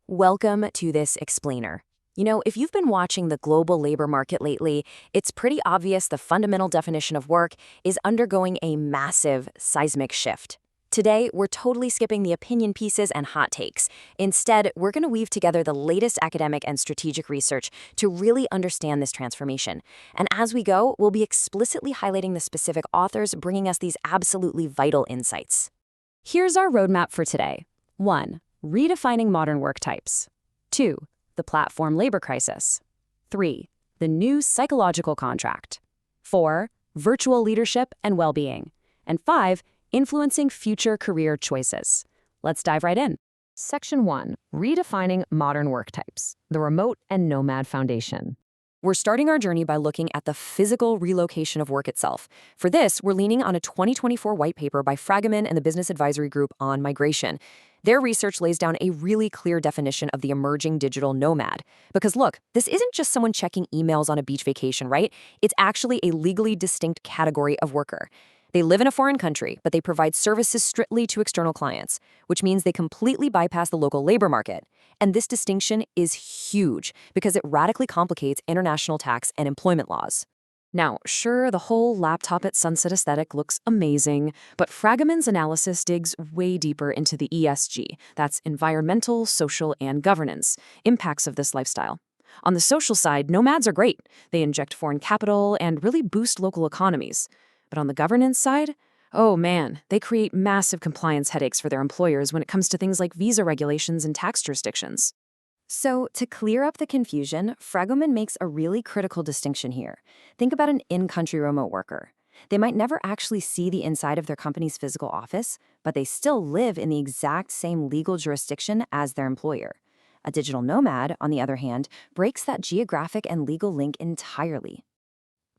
Welcome to this explainer. If you've been watching the global labor market lately, it's pretty obvious the fundamental definition of work is undergoing a massive seismic shift. Today, we're totally skipping the opinion pieces and hot takes. Instead, we're going to weave together the latest academic and strategic research to really understand this transformation. And as we go, we'll be explicitly highlighting the specific authors bringing us these absolutely vital insights. Here's our roadmap for today. 1. Redefining modern work types. 2. The platform labor crisis. 3. The new psychological contract. 4. Virtual leadership and well-being. And 5. Influencing future career choices. Let's dive right in. Section 1. Redefining modern work types. The remote and nomad foundation. We're starting our journey by looking at the physical relocation of work itself. For this, we're leaning on a 2024 white paper by Fragaman and the Business Advisory Group on migration. Their research lays down a really clear definition of the emerging digital nomad. Because look, this isn't just someone checking emails on a beach vacation, right? It's actually a legally distinct category of worker. They live in a foreign country, but they provide services strictly to external clients, which means they completely bypass the local labor market. And this distinction is huge because it radically complicates international tax and employment laws. Now, sure, the whole laptop at sunset aesthetic looks amazing, but Fragaman's analysis digs way deeper into the ESG, that's environmental, social, and governance, impacts of this lifestyle. On the social side, nomads are great. They inject foreign capital and really boost local economies. But on the governance side, oh man, they create massive compliance headaches for their employers when it comes to things like visa regulations and tax jurisdictions. So, to clear up the confusion, Fragaman makes a really critical distinction here. Think about an in-country remote worker. They might never actually see the inside of their company's physical office, but they still live in the exact same legal jurisdiction as their employer. A digital nomad, on the other hand, breaks that geographic and legal link entirely.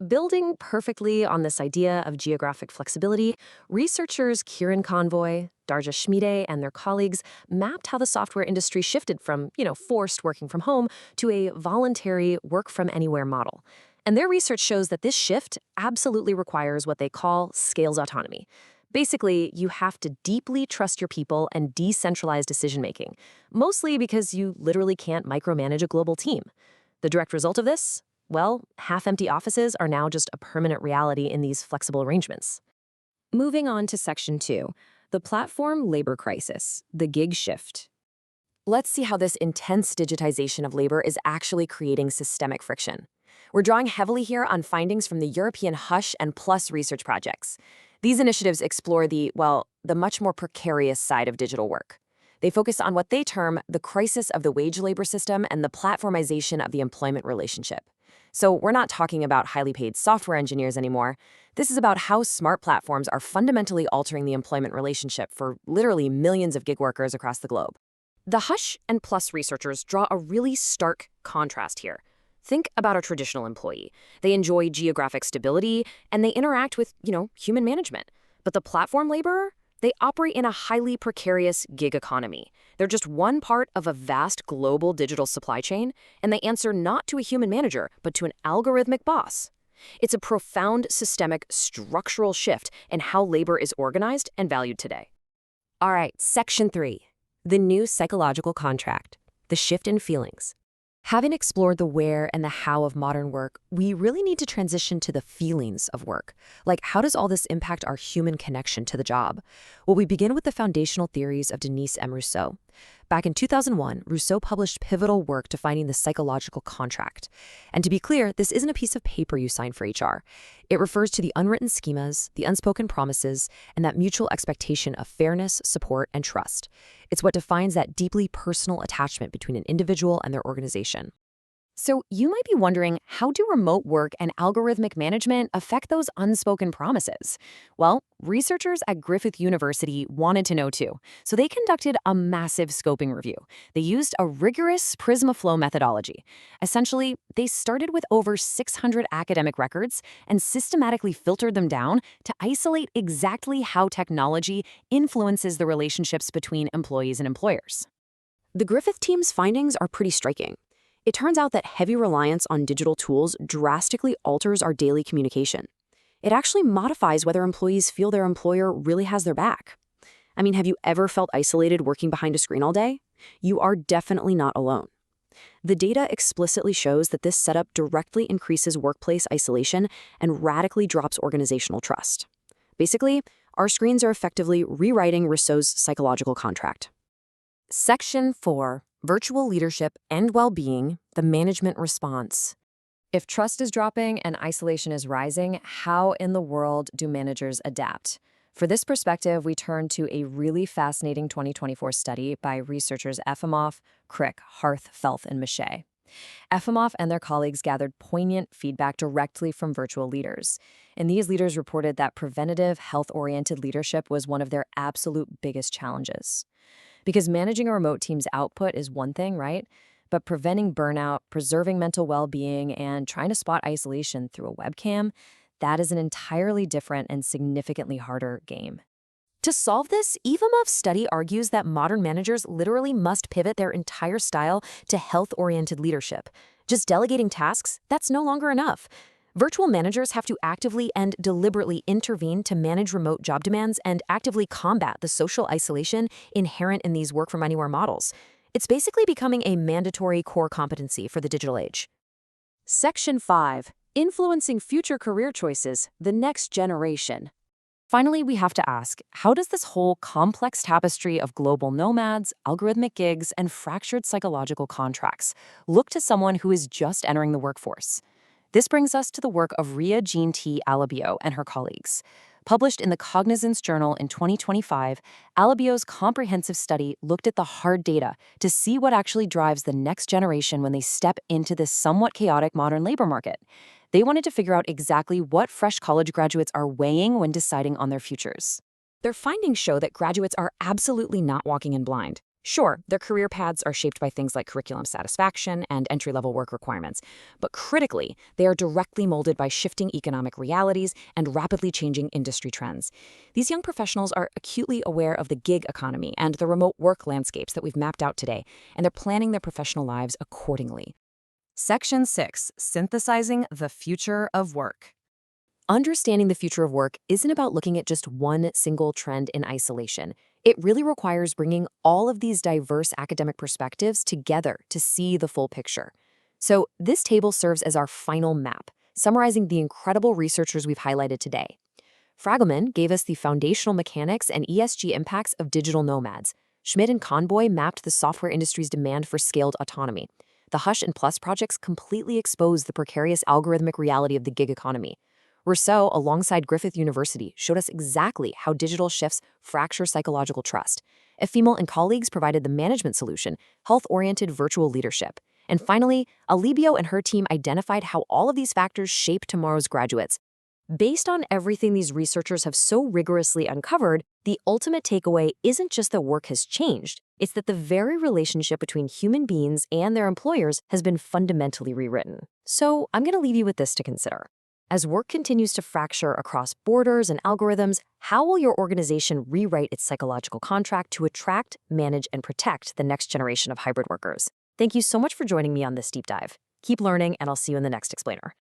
Building perfectly on this idea of geographic flexibility, researchers Kieran Convoy, Darja Schmide, and their colleagues mapped how the software industry shifted from, forced working from home to a voluntary work-from-anywhere model. And their research shows that this shift absolutely requires what they call scales autonomy. Basically, you have to deeply trust your people and decentralize decision-making, mostly because you literally can't micromanage a global team. The direct result of this? Well, half-empty offices are now just a permanent reality in these flexible arrangements. Moving on to Section 2, the platform labor crisis, the gig shift. Let's see how this intense digitization of labor is actually creating systemic friction. We're drawing heavily here on findings from the European HUSH and PLUS research projects. These initiatives explore the much more precarious side of digital work. They focus on what they term the crisis of the wage labor system and the platformization of the employment relationship. So we're not talking about highly paid software engineers anymore. This is about how smart platforms are fundamentally altering the employment relationship for literally millions of gig workers across the globe. The HUSH and PLUS researchers draw a really stark contrast here. Think about a traditional employee. They enjoy geographic stability, and they interact with, human management. But the platform laborer? They operate in a highly precarious gig economy. They're just one part of a vast global digital supply chain, and they answer not to a human manager, but to an algorithmic boss. It's a profound systemic structural shift in how labor is organized and valued today. All right, Section 3, the new psychological contract, the shift in feelings. Having explored the where and the how of modern work, we really need to transition to the feelings of work. Like, how does all this impact our human connection to the job? Well, we begin with the foundational theories of Denise M. Rousseau. Back in 2001, Rousseau published pivotal work defining the psychological contract. And to be clear, this isn't a piece of paper you sign for HR. It refers to the unwritten schemas, the unspoken promises, and that mutual expectation of fairness, support, and trust. It's what defines that deeply personal attachment between an individual and their organization. So you might be wondering, how do remote work and algorithmic management affect those unspoken promises? Well, researchers at Griffith University wanted to know too, so they conducted a massive scoping review. They used a rigorous Prisma flow methodology. Essentially, they started with over 600 academic records and systematically filtered them down to isolate exactly how technology influences the relationships between employees and employers. The Griffith team's findings are pretty striking. It turns out that heavy reliance on digital tools drastically alters our daily communication. It actually modifies whether employees feel their employer really has their back. I mean, have you ever felt isolated working behind a screen all day? You are definitely not alone. The data explicitly shows that this setup directly increases workplace isolation and radically drops organizational trust. Basically, our screens are effectively rewriting Rousseau's psychological contract. Section 4. Virtual Leadership and Well-Being, the Management Response. If trust is dropping and isolation is rising, how in the world do managers adapt? For this perspective, we turn to a really fascinating 2024 study by researchers Efimov, Crick, Harth, Felth, and Miche. Efimov and their colleagues gathered poignant feedback directly from virtual leaders. And these leaders reported that preventative, health-oriented leadership was one of their absolute biggest challenges. Because managing a remote team's output is one thing, right? But preventing burnout, preserving mental well-being, and trying to spot isolation through a webcam, that is an entirely different and significantly harder game. To solve this, Evimov's study argues that modern managers literally must pivot their entire style to health-oriented leadership. Just delegating tasks, that's no longer enough. Virtual managers have to actively and deliberately intervene to manage remote job demands and actively combat the social isolation inherent in these work-from-anywhere models. It's basically becoming a mandatory core competency for the digital age. Section 5. Influencing Future Career Choices, the Next Generation. Finally, we have to ask, how does this whole complex tapestry of global nomads, algorithmic gigs, and fractured psychological contracts look to someone who is just entering the workforce? This brings us to the work of Ria Jean T. Alabio and her colleagues. Published in the Cognizance Journal in 2025, Alabio's comprehensive study looked at the hard data to see what actually drives the next generation when they step into this somewhat chaotic modern labor market. They wanted to figure out exactly what fresh college graduates are weighing when deciding on their futures. Their findings show that graduates are absolutely not walking in blind. Sure, their career paths are shaped by things like curriculum satisfaction and entry-level work requirements, but critically, they are directly molded by shifting economic realities and rapidly changing industry trends. These young professionals are acutely aware of the gig economy and the remote work landscapes that we've mapped out today, and they're planning their professional lives accordingly. Section 6. Synthesizing the Future of Work. Understanding the future of work isn't about looking at just one single trend in isolation. It really requires bringing all of these diverse academic perspectives together to see the full picture. So this table serves as our final map, summarizing the incredible researchers we've highlighted today. Fragelman gave us the foundational mechanics and ESG impacts of digital nomads. Schmidt and Conboy mapped the software industry's demand for scaled autonomy. The Hush and Plus projects completely exposed the precarious algorithmic reality of the gig economy. Rousseau, alongside Griffith University, showed us exactly how digital shifts fracture psychological trust. Efimov and colleagues provided the management solution, health-oriented virtual leadership. And finally, Alabio and her team identified how all of these factors shape tomorrow's graduates. Based on everything these researchers have so rigorously uncovered, the ultimate takeaway isn't just that work has changed, it's that the very relationship between human beings and their employers has been fundamentally rewritten. So I'm going to leave you with this to consider. As work continues to fracture across borders and algorithms, how will your organization rewrite its psychological contract to attract, manage, and protect the next generation of hybrid workers? Thank you so much for joining me on this deep dive. Keep learning, and I'll see you in the next explainer.